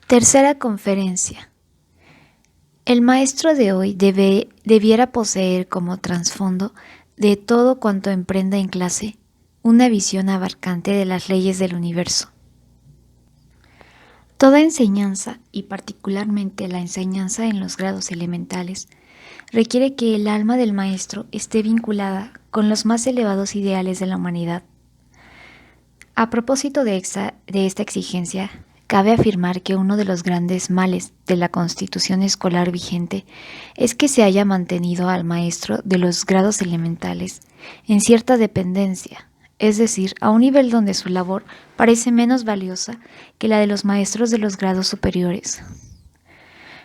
Tercera conferencia. El maestro de hoy debiera poseer como trasfondo de todo cuanto emprenda en clase una visión abarcante de las leyes del universo. Toda enseñanza, y particularmente la enseñanza en los grados elementales, requiere que el alma del maestro esté vinculada con los más elevados ideales de la humanidad. A propósito de esta exigencia, cabe afirmar que uno de los grandes males de la constitución escolar vigente es que se haya mantenido al maestro de los grados elementales en cierta dependencia, es decir, a un nivel donde su labor parece menos valiosa que la de los maestros de los grados superiores.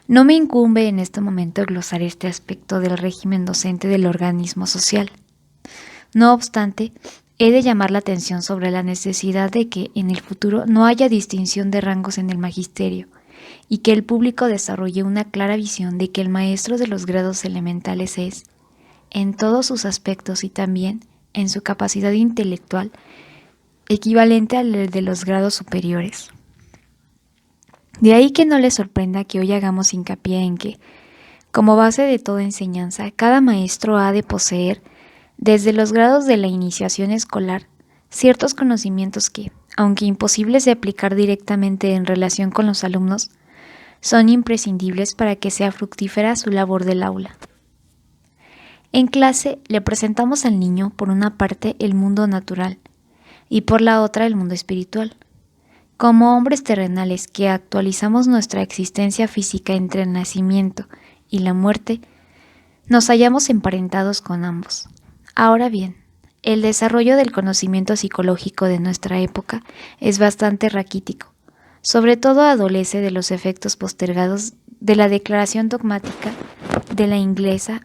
No me incumbe en este momento glosar este aspecto del régimen docente del organismo social. No obstante, he de llamar la atención sobre la necesidad de que en el futuro no haya distinción de rangos en el magisterio y que el público desarrolle una clara visión de que el maestro de los grados elementales es, en todos sus aspectos y también en su capacidad intelectual, equivalente al de los grados superiores. De ahí que no le sorprenda que hoy hagamos hincapié en que, como base de toda enseñanza, cada maestro ha de poseer, desde los grados de la iniciación escolar, ciertos conocimientos que, aunque imposibles de aplicar directamente en relación con los alumnos, son imprescindibles para que sea fructífera su labor del aula. En clase le presentamos al niño, por una parte, el mundo natural y por la otra el mundo espiritual. Como hombres terrenales que actualizamos nuestra existencia física entre el nacimiento y la muerte, nos hallamos emparentados con ambos. Ahora bien, el desarrollo del conocimiento psicológico de nuestra época es bastante raquítico. Sobre todo adolece de los efectos postergados de la declaración dogmática de la Iglesia,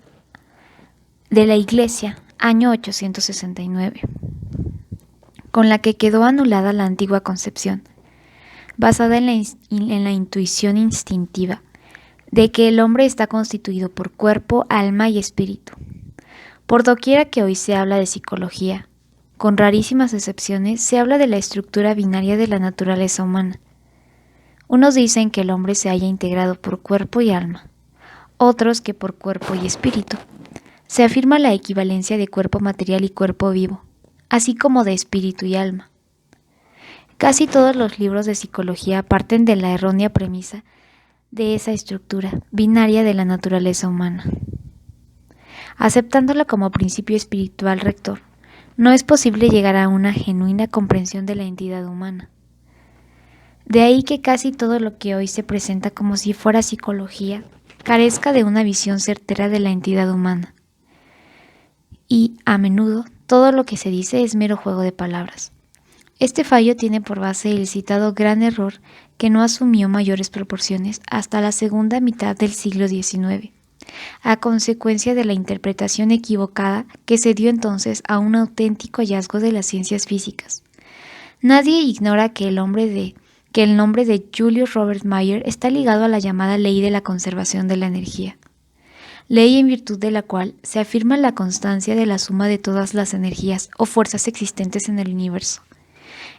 año 869, con la que quedó anulada la antigua concepción, basada en la intuición instintiva de que el hombre está constituido por cuerpo, alma y espíritu. Por doquiera que hoy se habla de psicología, con rarísimas excepciones, se habla de la estructura binaria de la naturaleza humana. Unos dicen que el hombre se halla integrado por cuerpo y alma, otros que por cuerpo y espíritu. Se afirma la equivalencia de cuerpo material y cuerpo vivo, así como de espíritu y alma. Casi todos los libros de psicología parten de la errónea premisa de esa estructura binaria de la naturaleza humana. Aceptándola como principio espiritual rector, no es posible llegar a una genuina comprensión de la entidad humana. De ahí que casi todo lo que hoy se presenta como si fuera psicología carezca de una visión certera de la entidad humana. Y, a menudo, todo lo que se dice es mero juego de palabras. Este fallo tiene por base el citado gran error que no asumió mayores proporciones hasta la segunda mitad del siglo XIX, a consecuencia de la interpretación equivocada que se dio entonces a un auténtico hallazgo de las ciencias físicas. Nadie ignora que el nombre de Julius Robert Mayer está ligado a la llamada ley de la conservación de la energía, ley en virtud de la cual se afirma la constancia de la suma de todas las energías o fuerzas existentes en el universo.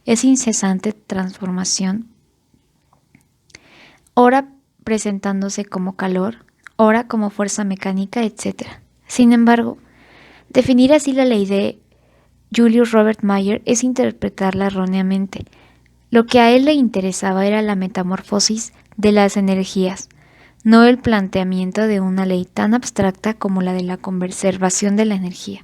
Es incesante transformación, ora presentándose como calor, ora como fuerza mecánica, etc. Sin embargo, definir así la ley de Julius Robert Mayer es interpretarla erróneamente. Lo que a él le interesaba era la metamorfosis de las energías, no el planteamiento de una ley tan abstracta como la de la conservación de la energía.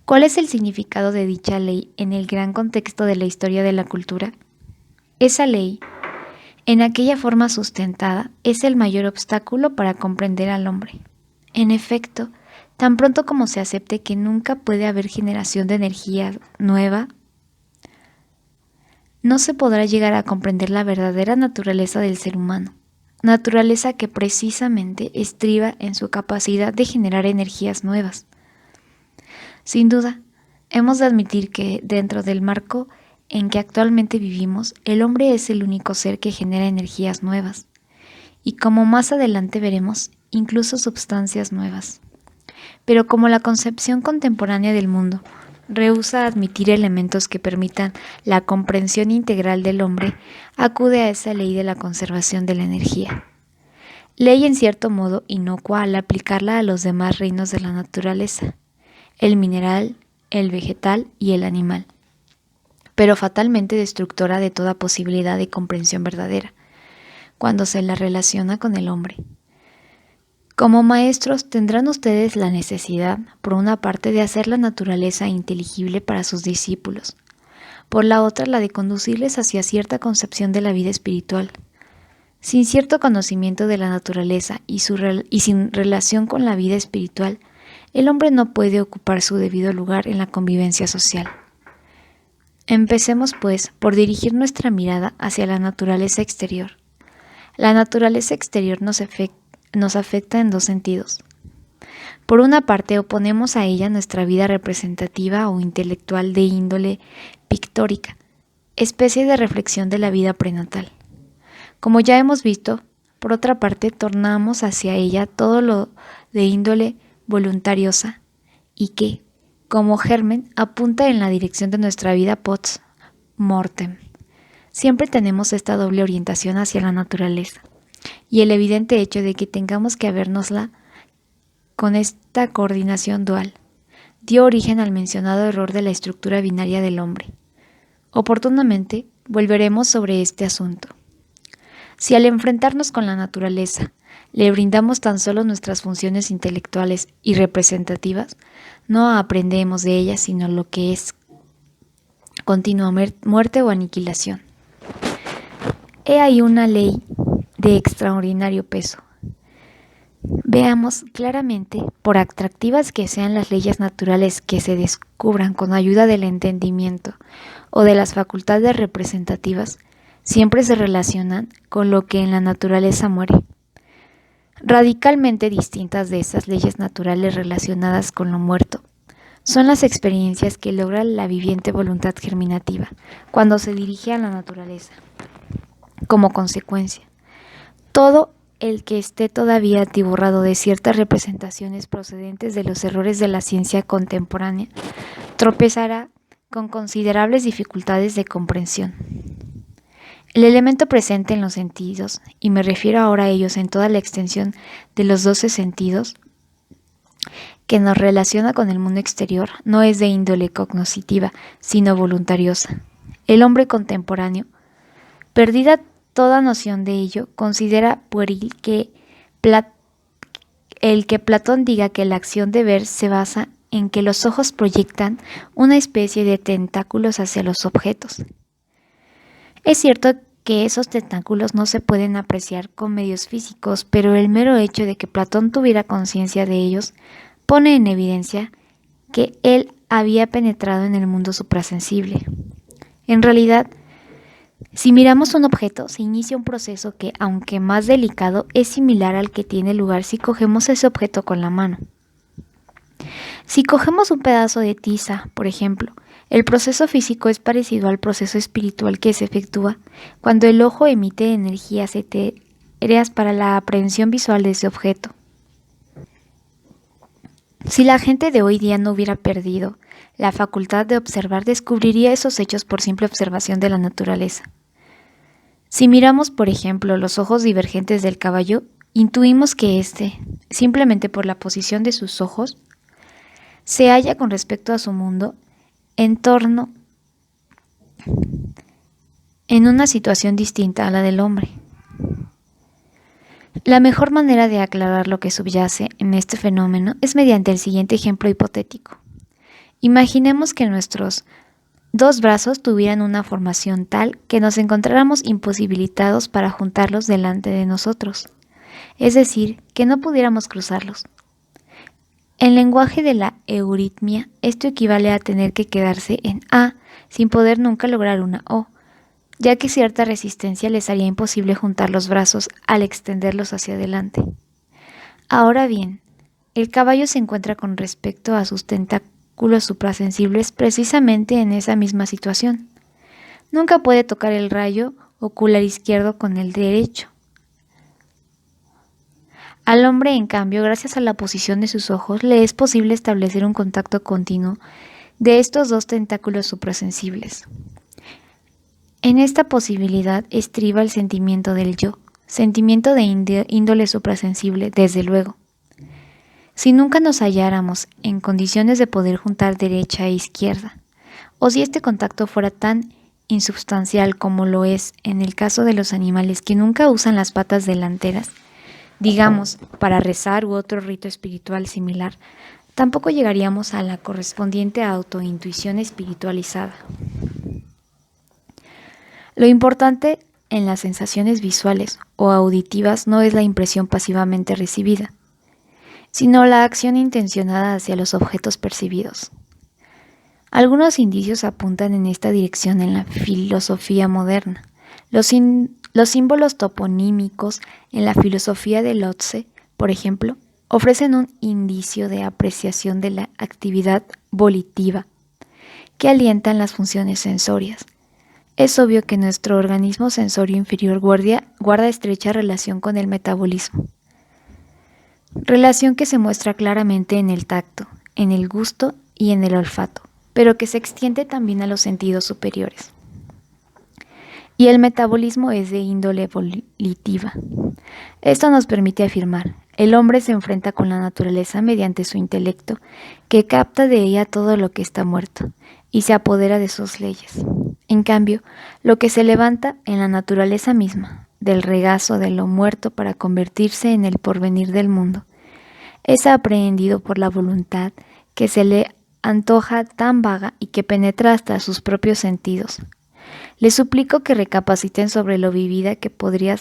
¿Cuál es el significado de dicha ley en el gran contexto de la historia de la cultura? Esa ley, en aquella forma sustentada, es el mayor obstáculo para comprender al hombre. En efecto, tan pronto como se acepte que nunca puede haber generación de energía nueva, no se podrá llegar a comprender la verdadera naturaleza del ser humano, naturaleza que precisamente estriba en su capacidad de generar energías nuevas. Sin duda, hemos de admitir que, dentro del marco en que actualmente vivimos, el hombre es el único ser que genera energías nuevas, y como más adelante veremos, incluso sustancias nuevas. Pero como la concepción contemporánea del mundo rehúsa admitir elementos que permitan la comprensión integral del hombre, acude a esa ley de la conservación de la energía. Ley en cierto modo inocua al aplicarla a los demás reinos de la naturaleza, el mineral, el vegetal y el animal, pero fatalmente destructora de toda posibilidad de comprensión verdadera, cuando se la relaciona con el hombre. Como maestros tendrán ustedes la necesidad, por una parte, de hacer la naturaleza inteligible para sus discípulos, por la otra la de conducirles hacia cierta concepción de la vida espiritual. Sin cierto conocimiento de la naturaleza y sin relación con la vida espiritual, el hombre no puede ocupar su debido lugar en la convivencia social. Empecemos, pues, por dirigir nuestra mirada hacia la naturaleza exterior. La naturaleza exterior nos afecta en dos sentidos. Por una parte, oponemos a ella nuestra vida representativa o intelectual de índole pictórica, especie de reflexión de la vida prenatal. Como ya hemos visto, por otra parte, tornamos hacia ella todo lo de índole voluntariosa y que, como germen, apunta en la dirección de nuestra vida post mortem. Siempre tenemos esta doble orientación hacia la naturaleza, y el evidente hecho de que tengamos que habérnosla con esta coordinación dual dio origen al mencionado error de la estructura binaria del hombre. Oportunamente volveremos sobre este asunto. Si al enfrentarnos con la naturaleza le brindamos tan solo nuestras funciones intelectuales y representativas, no aprendemos de ella sino lo que es continua muerte o aniquilación. He ahí una ley de extraordinario peso. Veamos claramente, por atractivas que sean las leyes naturales que se descubran con ayuda del entendimiento o de las facultades representativas, siempre se relacionan con lo que en la naturaleza muere. Radicalmente distintas de esas leyes naturales relacionadas con lo muerto son las experiencias que logra la viviente voluntad germinativa cuando se dirige a la naturaleza. Como consecuencia, todo el que esté todavía atiborrado de ciertas representaciones procedentes de los errores de la ciencia contemporánea tropezará con considerables dificultades de comprensión. El elemento presente en los sentidos, y me refiero ahora a ellos en toda la extensión de los 12 sentidos, que nos relaciona con el mundo exterior, no es de índole cognoscitiva, sino voluntariosa. El hombre contemporáneo, perdida toda noción de ello, considera pueril el que Platón diga que la acción de ver se basa en que los ojos proyectan una especie de tentáculos hacia los objetos. Es cierto que esos tentáculos no se pueden apreciar con medios físicos, pero el mero hecho de que Platón tuviera conciencia de ellos pone en evidencia que él había penetrado en el mundo suprasensible. En realidad, si miramos un objeto, se inicia un proceso que, aunque más delicado, es similar al que tiene lugar si cogemos ese objeto con la mano. Si cogemos un pedazo de tiza, por ejemplo, el proceso físico es parecido al proceso espiritual que se efectúa cuando el ojo emite energías etéreas para la aprehensión visual de ese objeto. Si la gente de hoy día no hubiera perdido la facultad de observar, descubriría esos hechos por simple observación de la naturaleza. Si miramos, por ejemplo, los ojos divergentes del caballo, intuimos que éste, simplemente por la posición de sus ojos, se halla con respecto a su mundo en una situación distinta a la del hombre. La mejor manera de aclarar lo que subyace en este fenómeno es mediante el siguiente ejemplo hipotético. Imaginemos que nuestros dos brazos tuvieran una formación tal que nos encontráramos imposibilitados para juntarlos delante de nosotros, es decir, que no pudiéramos cruzarlos. En lenguaje de la euritmia, esto equivale a tener que quedarse en A sin poder nunca lograr una O, ya que cierta resistencia les haría imposible juntar los brazos al extenderlos hacia adelante. Ahora bien, el caballo se encuentra con respecto a sus tentáculos suprasensibles precisamente en esa misma situación. Nunca puede tocar el rayo ocular izquierdo con el derecho. Al hombre, en cambio, gracias a la posición de sus ojos, le es posible establecer un contacto continuo de estos dos tentáculos suprasensibles. En esta posibilidad estriba el sentimiento del yo, sentimiento de índole suprasensible, desde luego. Si nunca nos halláramos en condiciones de poder juntar derecha e izquierda, o si este contacto fuera tan insubstancial como lo es en el caso de los animales que nunca usan las patas delanteras, digamos, para rezar u otro rito espiritual similar, tampoco llegaríamos a la correspondiente autointuición espiritualizada. Lo importante en las sensaciones visuales o auditivas no es la impresión pasivamente recibida, sino la acción intencionada hacia los objetos percibidos. Algunos indicios apuntan en esta dirección en la filosofía moderna. Los símbolos toponímicos en la filosofía de Lotze, por ejemplo, ofrecen un indicio de apreciación de la actividad volitiva que alientan las funciones sensorias. Es obvio que nuestro organismo sensorio inferior guarda estrecha relación con el metabolismo, relación que se muestra claramente en el tacto, en el gusto y en el olfato, pero que se extiende también a los sentidos superiores. Y el metabolismo es de índole volitiva. Esto nos permite afirmar: el hombre se enfrenta con la naturaleza mediante su intelecto, que capta de ella todo lo que está muerto, y se apodera de sus leyes. En cambio, lo que se levanta en la naturaleza misma, del regazo de lo muerto para convertirse en el porvenir del mundo, es aprehendido por la voluntad que se le antoja tan vaga y que penetra hasta sus propios sentidos. Les suplico que recapaciten sobre lo vivida que podrá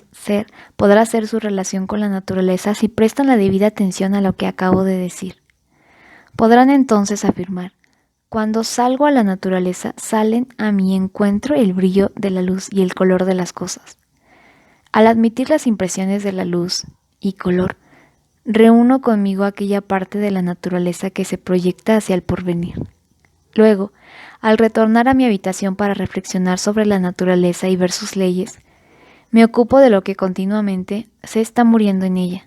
ser su relación con la naturaleza si prestan la debida atención a lo que acabo de decir. Podrán entonces afirmar: cuando salgo a la naturaleza, salen a mi encuentro el brillo de la luz y el color de las cosas. Al admitir las impresiones de la luz y color, reúno conmigo aquella parte de la naturaleza que se proyecta hacia el porvenir. Luego, al retornar a mi habitación para reflexionar sobre la naturaleza y ver sus leyes, me ocupo de lo que continuamente se está muriendo en ella.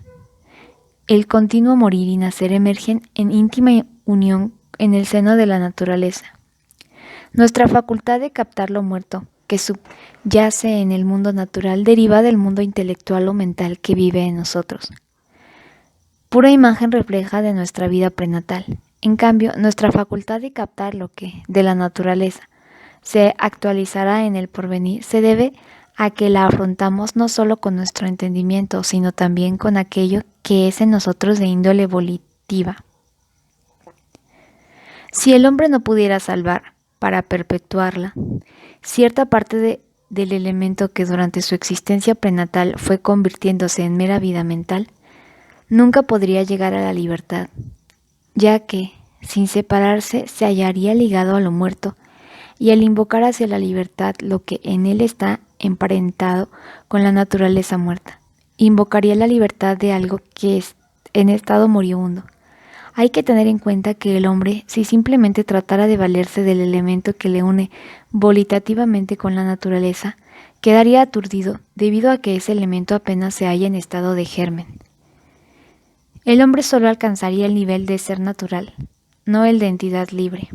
El continuo morir y nacer emergen en íntima unión en el seno de la naturaleza. Nuestra facultad de captar lo muerto, que subyace en el mundo natural, deriva del mundo intelectual o mental que vive en nosotros. Pura imagen refleja de nuestra vida prenatal. En cambio, nuestra facultad de captar lo que, de la naturaleza, se actualizará en el porvenir, se debe a que la afrontamos no solo con nuestro entendimiento, sino también con aquello que es en nosotros de índole volitiva. Si el hombre no pudiera salvar, para perpetuarla, cierta parte del elemento que durante su existencia prenatal fue convirtiéndose en mera vida mental, nunca podría llegar a la libertad, ya que, sin separarse, se hallaría ligado a lo muerto, y al invocar hacia la libertad lo que en él está emparentado con la naturaleza muerta, invocaría la libertad de algo que es en estado moribundo. Hay que tener en cuenta que el hombre, si simplemente tratara de valerse del elemento que le une volitativamente con la naturaleza, quedaría aturdido debido a que ese elemento apenas se halla en estado de germen. El hombre solo alcanzaría el nivel de ser natural, no el de entidad libre.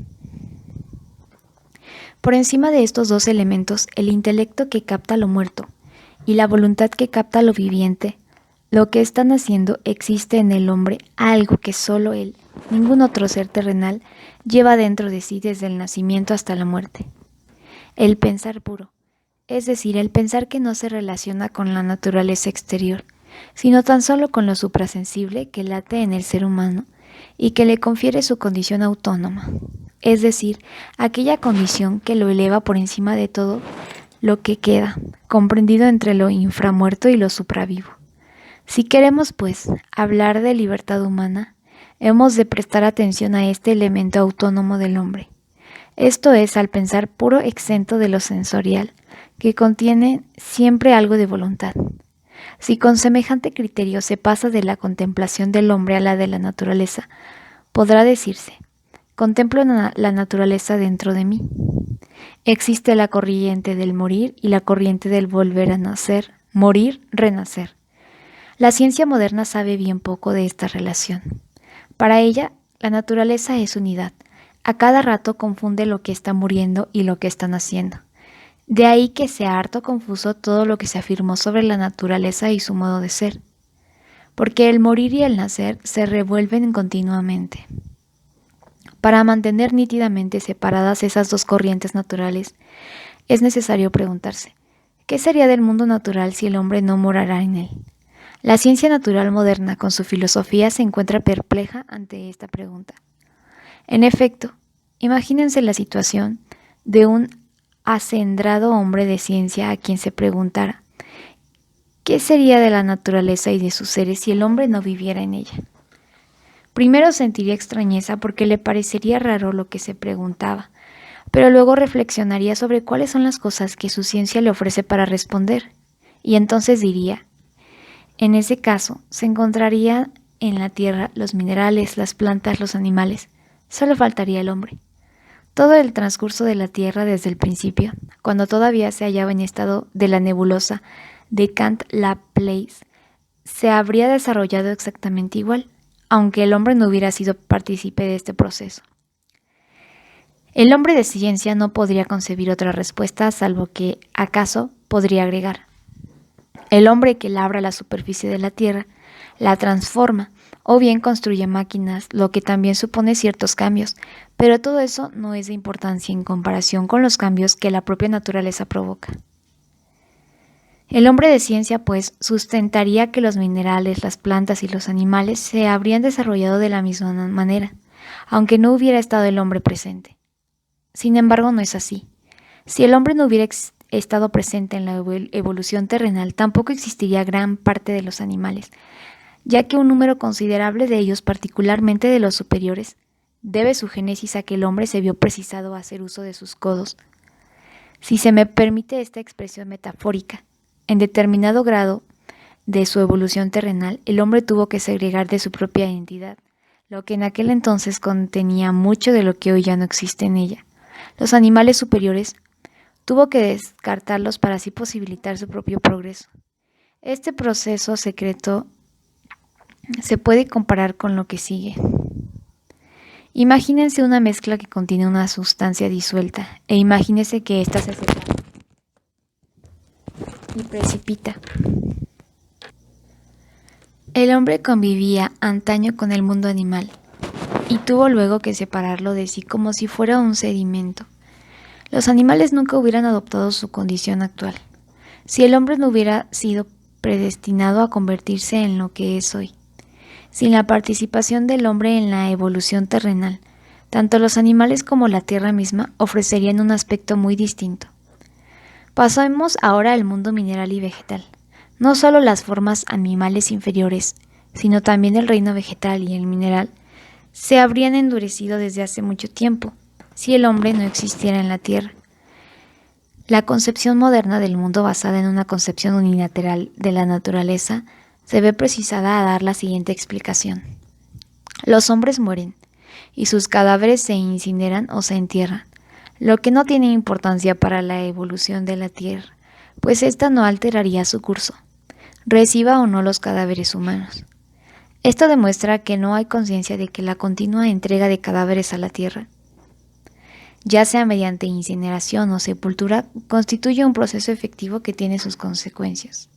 Por encima de estos dos elementos, el intelecto que capta lo muerto y la voluntad que capta lo viviente, lo que están haciendo, existe en el hombre algo que solo él, ningún otro ser terrenal, lleva dentro de sí desde el nacimiento hasta la muerte. El pensar puro, es decir, el pensar que no se relaciona con la naturaleza exterior, sino tan solo con lo suprasensible que late en el ser humano y que le confiere su condición autónoma, es decir, aquella condición que lo eleva por encima de todo lo que queda, comprendido entre lo inframuerto y lo supravivo. Si queremos, pues, hablar de libertad humana, hemos de prestar atención a este elemento autónomo del hombre. Esto es, al pensar puro exento de lo sensorial, que contiene siempre algo de voluntad. Si con semejante criterio se pasa de la contemplación del hombre a la de la naturaleza, podrá decirse: contemplo la naturaleza dentro de mí. Existe la corriente del morir y la corriente del volver a nacer, morir, renacer. La ciencia moderna sabe bien poco de esta relación. Para ella, la naturaleza es unidad, A cada rato confunde lo que está muriendo y lo que está naciendo. De ahí que sea harto confuso todo lo que se afirmó sobre la naturaleza y su modo de ser, porque el morir y el nacer se revuelven continuamente. Para mantener nítidamente separadas esas dos corrientes naturales, es necesario preguntarse, ¿qué sería del mundo natural si el hombre no morara en él? La ciencia natural moderna, con su filosofía, se encuentra perpleja ante esta pregunta. En efecto, imagínense la situación de un acendrado hombre de ciencia a quien se preguntara, ¿qué sería de la naturaleza y de sus seres si el hombre no viviera en ella? Primero sentiría extrañeza porque le parecería raro lo que se preguntaba, pero luego reflexionaría sobre cuáles son las cosas que su ciencia le ofrece para responder, y entonces diría, en ese caso, se encontraría en la tierra los minerales, las plantas, los animales, solo faltaría el hombre. Todo el transcurso de la Tierra desde el principio, cuando todavía se hallaba en estado de la nebulosa de Canth-Laplace, se habría desarrollado exactamente igual, aunque el hombre no hubiera sido partícipe de este proceso. El hombre de ciencia no podría concebir otra respuesta, salvo que, acaso, podría agregar. El hombre que labra la superficie de la Tierra, la transforma, o bien construye máquinas, lo que también supone ciertos cambios, pero todo eso no es de importancia en comparación con los cambios que la propia naturaleza provoca. El hombre de ciencia, pues, sustentaría que los minerales, las plantas y los animales se habrían desarrollado de la misma manera, aunque no hubiera estado el hombre presente. Sin embargo, no es así. Si el hombre no hubiera estado presente en la evolución terrenal, tampoco existiría gran parte de los animales, ya que un número considerable de ellos, particularmente de los superiores, debe su génesis a que el hombre se vio precisado a hacer uso de sus codos. Si se me permite esta expresión metafórica, en determinado grado de su evolución terrenal, el hombre tuvo que segregar de su propia identidad, lo que en aquel entonces contenía mucho de lo que hoy ya no existe en ella. Los animales superiores tuvo que descartarlos para así posibilitar su propio progreso. Este proceso secreto se puede comparar con lo que sigue. Imagínense una mezcla que contiene una sustancia disuelta e imagínense que ésta se separa y precipita. El hombre convivía antaño con el mundo animal y tuvo luego que separarlo de sí como si fuera un sedimento. Los animales nunca hubieran adoptado su condición actual, si el hombre no hubiera sido predestinado a convertirse en lo que es hoy. Sin la participación del hombre en la evolución terrenal, tanto los animales como la tierra misma ofrecerían un aspecto muy distinto. Pasemos ahora al mundo mineral y vegetal. No solo las formas animales inferiores, sino también el reino vegetal y el mineral, se habrían endurecido desde hace mucho tiempo, si el hombre no existiera en la tierra. La concepción moderna del mundo, basada en una concepción unilateral de la naturaleza, se ve precisada a dar la siguiente explicación. Los hombres mueren, y sus cadáveres se incineran o se entierran, lo que no tiene importancia para la evolución de la Tierra, pues ésta no alteraría su curso, reciba o no los cadáveres humanos. Esto demuestra que no hay conciencia de que la continua entrega de cadáveres a la Tierra, ya sea mediante incineración o sepultura, constituye un proceso efectivo que tiene sus consecuencias.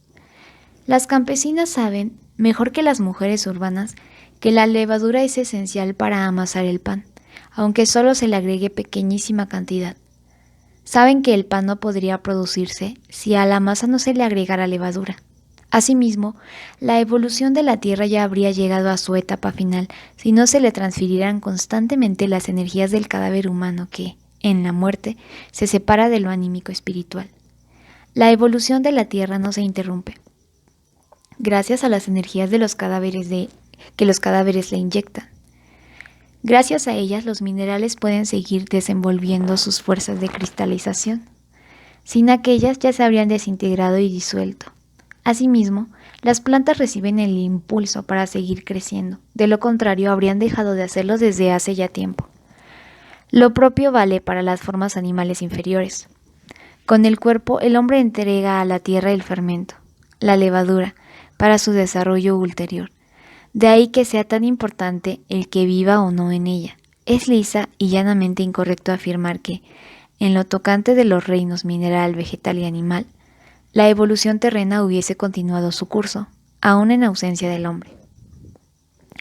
Las campesinas saben, mejor que las mujeres urbanas, que la levadura es esencial para amasar el pan, aunque solo se le agregue pequeñísima cantidad. Saben que el pan no podría producirse si a la masa no se le agregara levadura. Asimismo, la evolución de la Tierra ya habría llegado a su etapa final si no se le transfirieran constantemente las energías del cadáver humano que, en la muerte, se separa de lo anímico espiritual. La evolución de la Tierra no se interrumpe, gracias a las energías de los cadáveres que los cadáveres le inyectan. Gracias a ellas, los minerales pueden seguir desenvolviendo sus fuerzas de cristalización. Sin aquellas ya se habrían desintegrado y disuelto. Asimismo, las plantas reciben el impulso para seguir creciendo, de lo contrario habrían dejado de hacerlo desde hace ya tiempo. Lo propio vale para las formas animales inferiores. Con el cuerpo, el hombre entrega a la tierra el fermento, la levadura, para su desarrollo ulterior. De ahí que sea tan importante el que viva o no en ella. es lisa y llanamente incorrecto afirmar que, en lo tocante de los reinos mineral, vegetal y animal, la evolución terrena hubiese continuado su curso, aún en ausencia del hombre.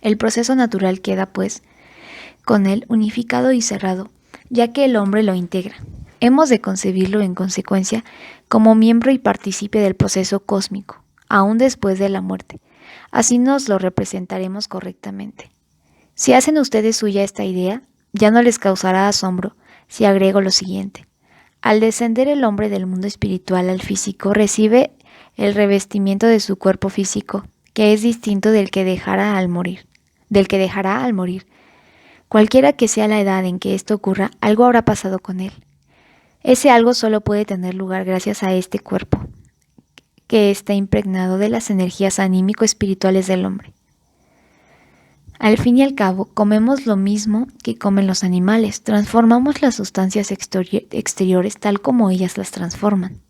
El proceso natural queda, pues, con él unificado y cerrado, ya que el hombre lo integra. Hemos de concebirlo, en consecuencia, como miembro y partícipe del proceso cósmico, aún después de la muerte. Así nos lo representaremos correctamente. Si hacen ustedes suya esta idea, ya no les causará asombro si agrego lo siguiente. Al descender el hombre del mundo espiritual al físico, recibe el revestimiento de su cuerpo físico, que es distinto del que dejará al morir. Cualquiera que sea la edad en que esto ocurra, algo habrá pasado con él. Ese algo solo puede tener lugar gracias a este cuerpo, que está impregnado de las energías anímico-espirituales del hombre. Al fin y al cabo, comemos lo mismo que comen los animales, transformamos las sustancias exteriores tal como ellas las transforman.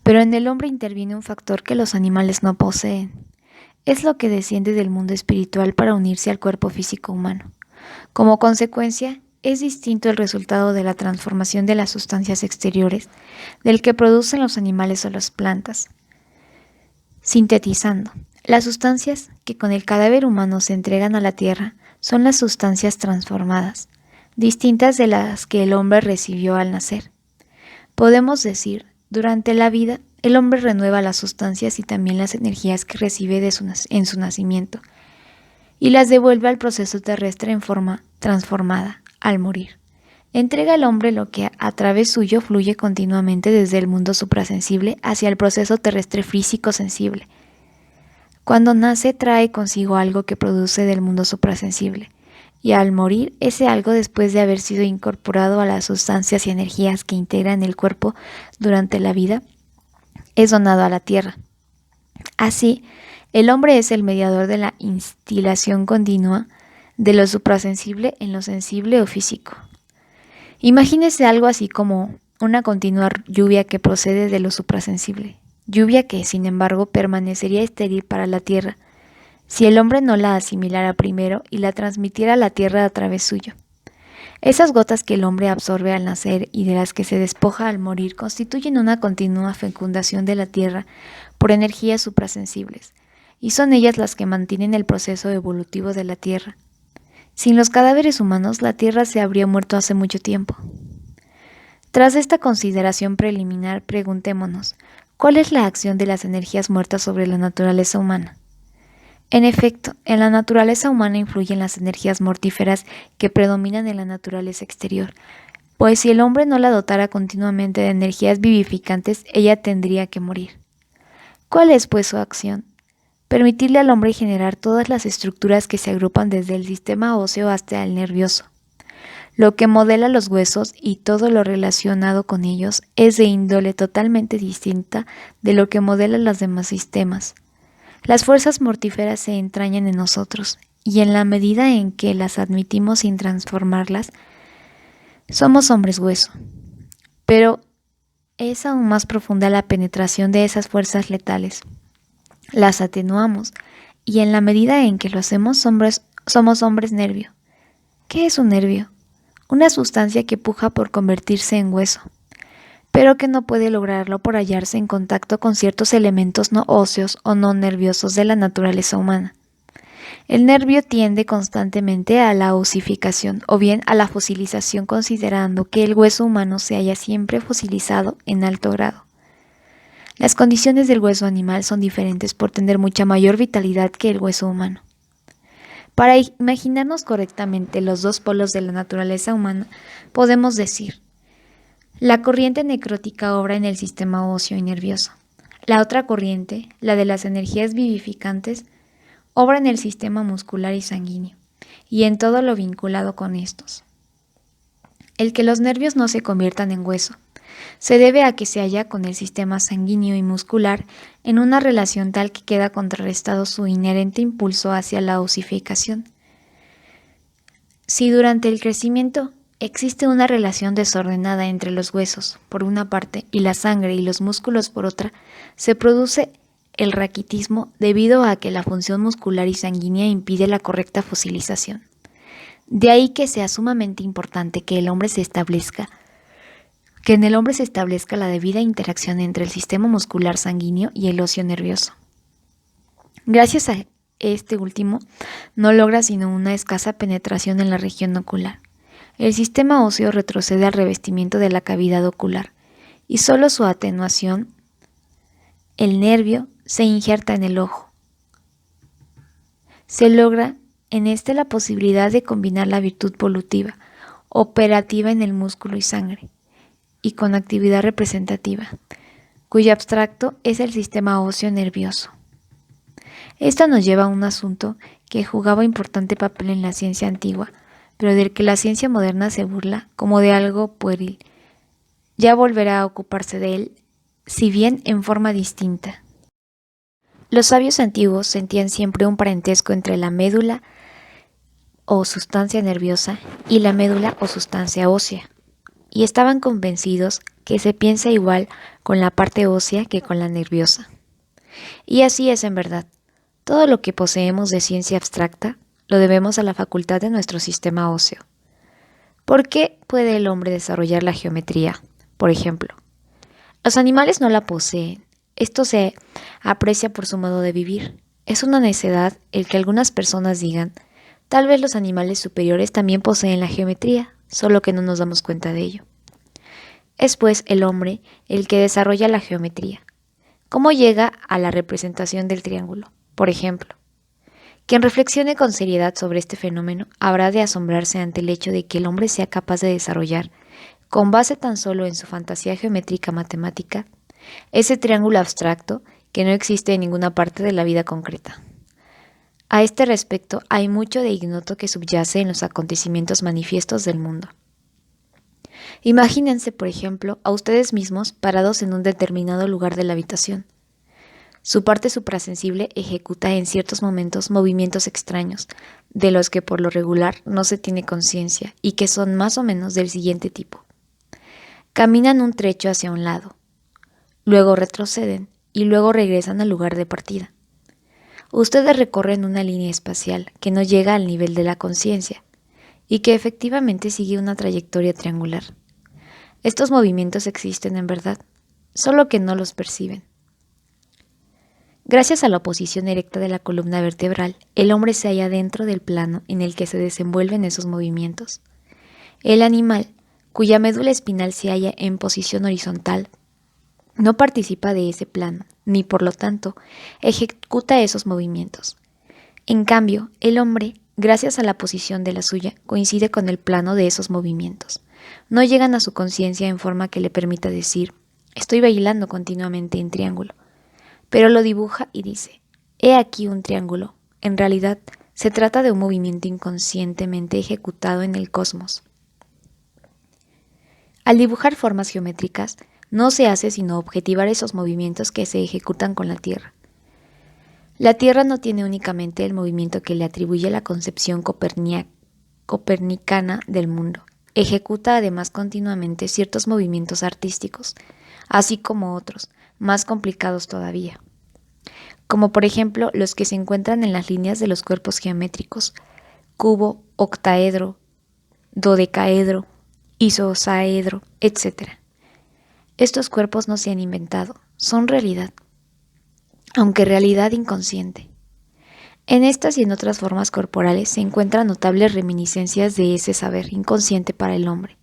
Pero en el hombre interviene un factor que los animales no poseen. Es lo que desciende del mundo espiritual para unirse al cuerpo físico humano. Como consecuencia, es distinto el resultado de la transformación de las sustancias exteriores del que producen los animales o las plantas. Sintetizando, las sustancias que con el cadáver humano se entregan a la tierra son las sustancias transformadas, distintas de las que el hombre recibió al nacer. Podemos decir, durante la vida, el hombre renueva las sustancias y también las energías que recibe en su nacimiento, y las devuelve al proceso terrestre en forma transformada, al morir. Entrega al hombre lo que a través suyo fluye continuamente desde el mundo suprasensible hacia el proceso terrestre físico sensible. Cuando nace trae consigo algo que produce del mundo suprasensible, y al morir ese algo, después de haber sido incorporado a las sustancias y energías que integran el cuerpo durante la vida, es donado a la tierra. Así, el hombre es el mediador de la instilación continua de lo suprasensible en lo sensible o físico. Imagínese algo así como una continua lluvia que procede de lo suprasensible, lluvia que, sin embargo, permanecería estéril para la tierra si el hombre no la asimilara primero y la transmitiera a la tierra a través suyo. Esas gotas que el hombre absorbe al nacer y de las que se despoja al morir constituyen una continua fecundación de la tierra por energías suprasensibles, y son ellas las que mantienen el proceso evolutivo de la tierra. Sin los cadáveres humanos, la tierra se habría muerto hace mucho tiempo. Tras esta consideración preliminar, preguntémonos, ¿cuál es la acción de las energías muertas sobre la naturaleza humana? En efecto, en la naturaleza humana influyen las energías mortíferas que predominan en la naturaleza exterior, pues si el hombre no la dotara continuamente de energías vivificantes, ella tendría que morir. ¿Cuál es, pues, su acción? Permitirle al hombre generar todas las estructuras que se agrupan desde el sistema óseo hasta el nervioso. Lo que modela los huesos y todo lo relacionado con ellos es de índole totalmente distinta de lo que modela los demás sistemas. Las fuerzas mortíferas se entrañan en nosotros, y en la medida en que las admitimos sin transformarlas, somos hombres hueso. Pero es aún más profunda la penetración de esas fuerzas letales. Las atenuamos, y en la medida en que lo hacemos, somos hombres nervio. ¿Qué es un nervio? Una sustancia que puja por convertirse en hueso, pero que no puede lograrlo por hallarse en contacto con ciertos elementos no óseos o no nerviosos de la naturaleza humana. El nervio tiende constantemente a la osificación o bien a la fosilización, considerando que el hueso humano se halla siempre fosilizado en alto grado. Las condiciones del hueso animal son diferentes por tener mucha mayor vitalidad que el hueso humano. Para imaginarnos correctamente los dos polos de la naturaleza humana, podemos decir: la corriente necrótica obra en el sistema óseo y nervioso. La otra corriente, la de las energías vivificantes, obra en el sistema muscular y sanguíneo, y en todo lo vinculado con estos. El que los nervios no se conviertan en hueso se debe a que se halla con el sistema sanguíneo y muscular en una relación tal que queda contrarrestado su inherente impulso hacia la osificación. Si durante el crecimiento existe una relación desordenada entre los huesos, por una parte, y la sangre y los músculos por otra, se produce el raquitismo debido a que la función muscular y sanguínea impide la correcta fosilización. De ahí que sea sumamente importante que en el hombre se establezca la debida interacción entre el sistema muscular sanguíneo y el óseo nervioso. Gracias a este último, no logra sino una escasa penetración en la región ocular. El sistema óseo retrocede al revestimiento de la cavidad ocular y solo su atenuación, el nervio, se injerta en el ojo. Se logra en este la posibilidad de combinar la virtud volutiva, operativa en el músculo y sangre, y con actividad representativa, cuyo abstracto es el sistema óseo nervioso. Esto nos lleva a un asunto que jugaba importante papel en la ciencia antigua, pero del que la ciencia moderna se burla como de algo pueril. Ya volverá a ocuparse de él, si bien en forma distinta. Los sabios antiguos sentían siempre un parentesco entre la médula o sustancia nerviosa y la médula o sustancia ósea, y estaban convencidos que se piensa igual con la parte ósea que con la nerviosa. Y así es en verdad. Todo lo que poseemos de ciencia abstracta lo debemos a la facultad de nuestro sistema óseo. ¿Por qué puede el hombre desarrollar la geometría, por ejemplo? Los animales no la poseen. Esto se aprecia por su modo de vivir. Es una necedad el que algunas personas digan, tal vez los animales superiores también poseen la geometría, solo que no nos damos cuenta de ello. Es pues el hombre el que desarrolla la geometría. ¿Cómo llega a la representación del triángulo? Por ejemplo, quien reflexione con seriedad sobre este fenómeno habrá de asombrarse ante el hecho de que el hombre sea capaz de desarrollar, con base tan solo en su fantasía geométrica matemática, ese triángulo abstracto que no existe en ninguna parte de la vida concreta. A este respecto, hay mucho de ignoto que subyace en los acontecimientos manifiestos del mundo. Imagínense, por ejemplo, a ustedes mismos parados en un determinado lugar de la habitación. Su parte suprasensible ejecuta en ciertos momentos movimientos extraños, de los que por lo regular no se tiene conciencia y que son más o menos del siguiente tipo. Caminan un trecho hacia un lado, luego retroceden y luego regresan al lugar de partida. Ustedes recorren una línea espacial que no llega al nivel de la conciencia y que efectivamente sigue una trayectoria triangular. Estos movimientos existen en verdad, solo que no los perciben. Gracias a la oposición erecta de la columna vertebral, el hombre se halla dentro del plano en el que se desenvuelven esos movimientos. El animal, cuya médula espinal se halla en posición horizontal, no participa de ese plano, ni por lo tanto, ejecuta esos movimientos. En cambio, el hombre, gracias a la posición de la suya, coincide con el plano de esos movimientos. No llegan a su conciencia en forma que le permita decir, estoy bailando continuamente en triángulo. Pero lo dibuja y dice, he aquí un triángulo. En realidad, se trata de un movimiento inconscientemente ejecutado en el cosmos. Al dibujar formas geométricas, no se hace sino objetivar esos movimientos que se ejecutan con la Tierra. La Tierra no tiene únicamente el movimiento que le atribuye la concepción copernicana del mundo. Ejecuta además continuamente ciertos movimientos artísticos, así como otros, más complicados todavía, como por ejemplo los que se encuentran en las líneas de los cuerpos geométricos, cubo, octaedro, dodecaedro, isosaedro, etc. Estos cuerpos no se han inventado, son realidad, aunque realidad inconsciente. En estas y en otras formas corporales se encuentran notables reminiscencias de ese saber inconsciente para el hombre.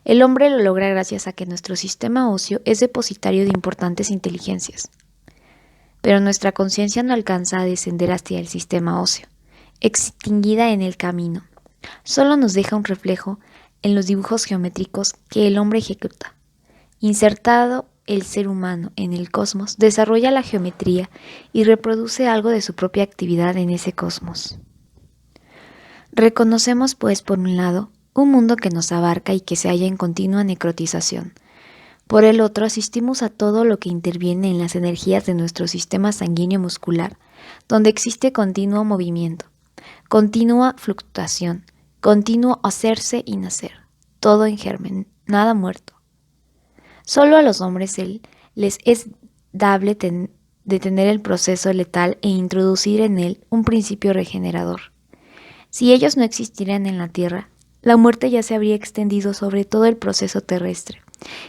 El hombre lo logra gracias a que nuestro sistema óseo es depositario de importantes inteligencias. Pero nuestra conciencia no alcanza a descender hacia el sistema óseo, extinguida en el camino. Solo nos deja un reflejo en los dibujos geométricos que el hombre ejecuta. Insertado el ser humano en el cosmos, desarrolla la geometría y reproduce algo de su propia actividad en ese cosmos. Reconocemos, pues, por un lado, un mundo que nos abarca y que se halla en continua necrotización. Por el otro, asistimos a todo lo que interviene en las energías de nuestro sistema sanguíneo muscular, donde existe continuo movimiento, continua fluctuación, continuo hacerse y nacer, todo en germen, nada muerto. Solo a los hombres les es dable detener el proceso letal e introducir en él un principio regenerador. Si ellos no existieran en la Tierra, la muerte ya se habría extendido sobre todo el proceso terrestre,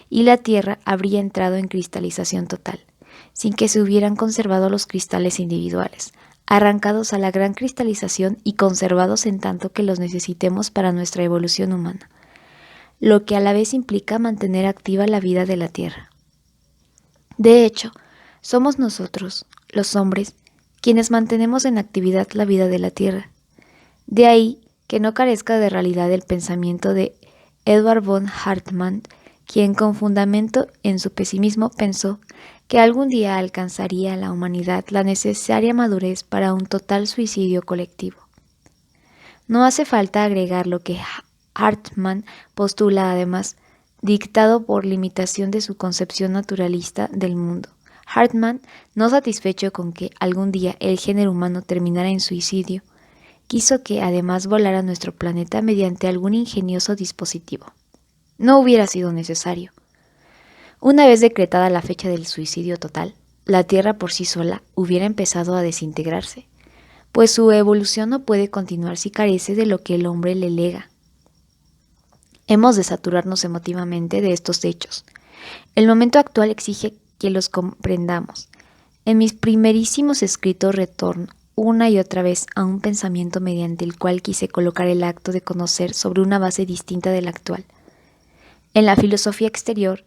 y la Tierra habría entrado en cristalización total, sin que se hubieran conservado los cristales individuales, arrancados a la gran cristalización y conservados en tanto que los necesitemos para nuestra evolución humana, lo que a la vez implica mantener activa la vida de la Tierra. De hecho, somos nosotros, los hombres, quienes mantenemos en actividad la vida de la Tierra. De ahí que no carezca de realidad el pensamiento de Edward von Hartmann, quien con fundamento en su pesimismo pensó que algún día alcanzaría a la humanidad la necesaria madurez para un total suicidio colectivo. No hace falta agregar lo que Hartmann postula además, dictado por limitación de su concepción naturalista del mundo. Hartmann, no satisfecho con que algún día el género humano terminara en suicidio, quiso que además volara nuestro planeta mediante algún ingenioso dispositivo. No hubiera sido necesario. Una vez decretada la fecha del suicidio total, la Tierra por sí sola hubiera empezado a desintegrarse, pues su evolución no puede continuar si carece de lo que el hombre le lega. Hemos de saturarnos emotivamente de estos hechos. El momento actual exige que los comprendamos. En mis primerísimos escritos retorno una y otra vez a un pensamiento mediante el cual quise colocar el acto de conocer sobre una base distinta de la actual. En la filosofía exterior,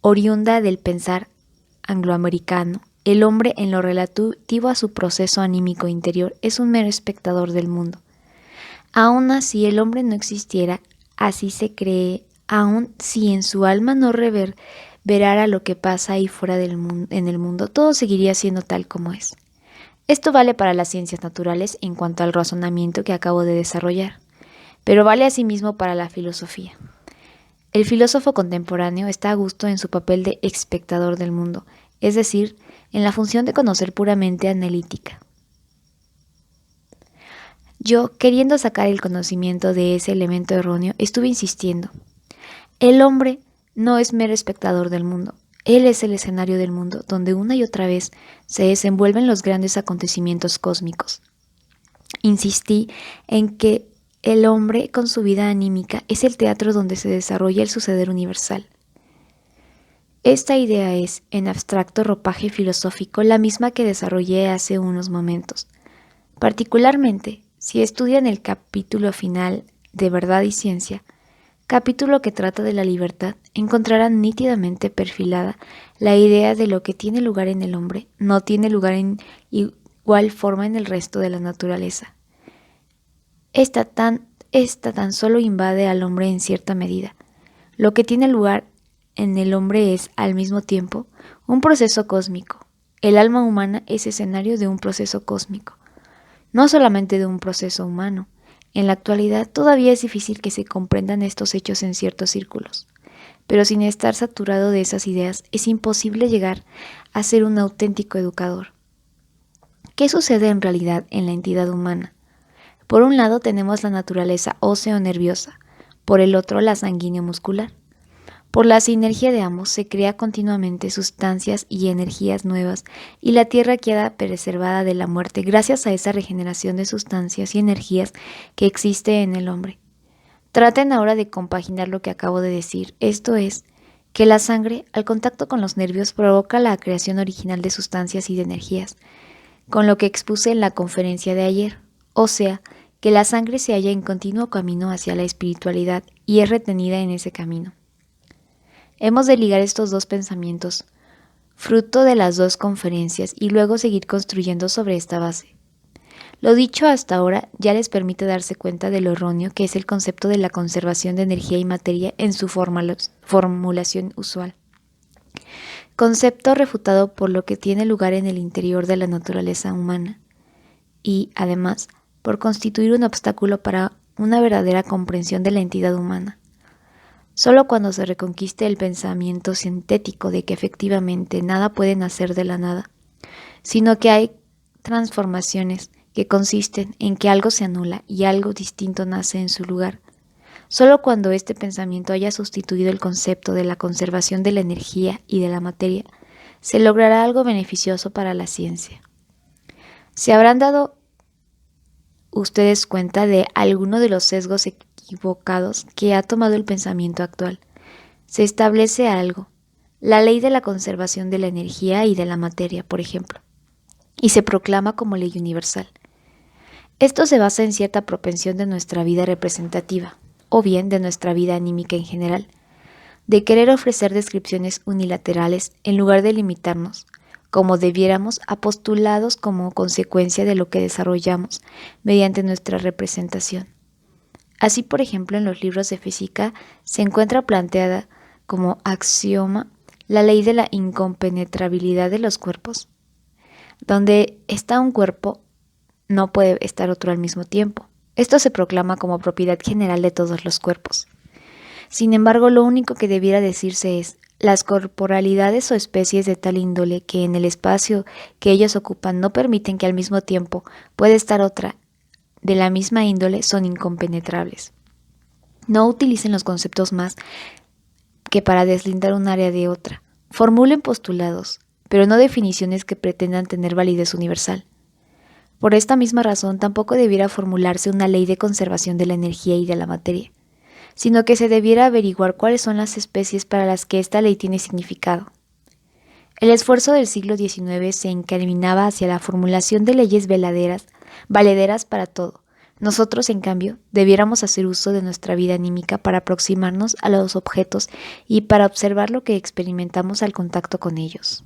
oriunda del pensar angloamericano, el hombre en lo relativo a su proceso anímico interior es un mero espectador del mundo. Aun así el hombre no existiera, así se cree, aun si en su alma no reverberara lo que pasa ahí fuera en el mundo, todo seguiría siendo tal como es. Esto vale para las ciencias naturales en cuanto al razonamiento que acabo de desarrollar, pero vale asimismo para la filosofía. El filósofo contemporáneo está a gusto en su papel de espectador del mundo, es decir, en la función de conocer puramente analítica. Yo, queriendo sacar el conocimiento de ese elemento erróneo, estuve insistiendo. El hombre no es mero espectador del mundo. Él es el escenario del mundo, donde una y otra vez se desenvuelven los grandes acontecimientos cósmicos. Insistí en que el hombre, con su vida anímica, es el teatro donde se desarrolla el suceder universal. Esta idea es, en abstracto ropaje filosófico, la misma que desarrollé hace unos momentos. Particularmente, si estudian el capítulo final de Verdad y Ciencia, capítulo que trata de la libertad, encontrarán nítidamente perfilada la idea de lo que tiene lugar en el hombre, no tiene lugar en igual forma en el resto de la naturaleza. Esta tan solo invade al hombre en cierta medida. Lo que tiene lugar en el hombre es, al mismo tiempo, un proceso cósmico. El alma humana es escenario de un proceso cósmico, no solamente de un proceso humano. En la actualidad todavía es difícil que se comprendan estos hechos en ciertos círculos, pero sin estar saturado de esas ideas es imposible llegar a ser un auténtico educador. ¿Qué sucede en realidad en la entidad humana? Por un lado tenemos la naturaleza óseo-nerviosa, por el otro la sanguíneo-muscular. Por la sinergia de ambos se crea continuamente sustancias y energías nuevas y la Tierra queda preservada de la muerte gracias a esa regeneración de sustancias y energías que existe en el hombre. Traten ahora de compaginar lo que acabo de decir, esto es, que la sangre, al contacto con los nervios, provoca la creación original de sustancias y de energías, con lo que expuse en la conferencia de ayer, o sea, que la sangre se halla en continuo camino hacia la espiritualidad y es retenida en ese camino. Hemos de ligar estos dos pensamientos, fruto de las dos conferencias, y luego seguir construyendo sobre esta base. Lo dicho hasta ahora ya les permite darse cuenta de lo erróneo que es el concepto de la conservación de energía y materia en su formulación usual. Concepto refutado por lo que tiene lugar en el interior de la naturaleza humana y, además, por constituir un obstáculo para una verdadera comprensión de la entidad humana. Solo cuando se reconquiste el pensamiento sintético de que efectivamente nada puede nacer de la nada, sino que hay transformaciones que consisten en que algo se anula y algo distinto nace en su lugar. Solo cuando este pensamiento haya sustituido el concepto de la conservación de la energía y de la materia, se logrará algo beneficioso para la ciencia. Se habrán dado ustedes cuenta de alguno de los sesgos equivocados que ha tomado el pensamiento actual. Se establece algo, la ley de la conservación de la energía y de la materia, por ejemplo, y se proclama como ley universal. Esto se basa en cierta propensión de nuestra vida representativa, o bien de nuestra vida anímica en general, de querer ofrecer descripciones unilaterales en lugar de limitarnos, como debiéramos, a postulados como consecuencia de lo que desarrollamos mediante nuestra representación. Así, por ejemplo, en los libros de física se encuentra planteada como axioma la ley de la incompenetrabilidad de los cuerpos. Donde está un cuerpo, no puede estar otro al mismo tiempo. Esto se proclama como propiedad general de todos los cuerpos. Sin embargo, lo único que debiera decirse es, las corporalidades o especies de tal índole que en el espacio que ellos ocupan no permiten que al mismo tiempo pueda estar otra de la misma índole son incompenetrables. No utilicen los conceptos más que para deslindar un área de otra. Formulen postulados, pero no definiciones que pretendan tener validez universal. Por esta misma razón, tampoco debiera formularse una ley de conservación de la energía y de la materia, sino que se debiera averiguar cuáles son las especies para las que esta ley tiene significado. El esfuerzo del siglo XIX se encaminaba hacia la formulación de leyes valederas para todo. Nosotros, en cambio, debiéramos hacer uso de nuestra vida anímica para aproximarnos a los objetos y para observar lo que experimentamos al contacto con ellos.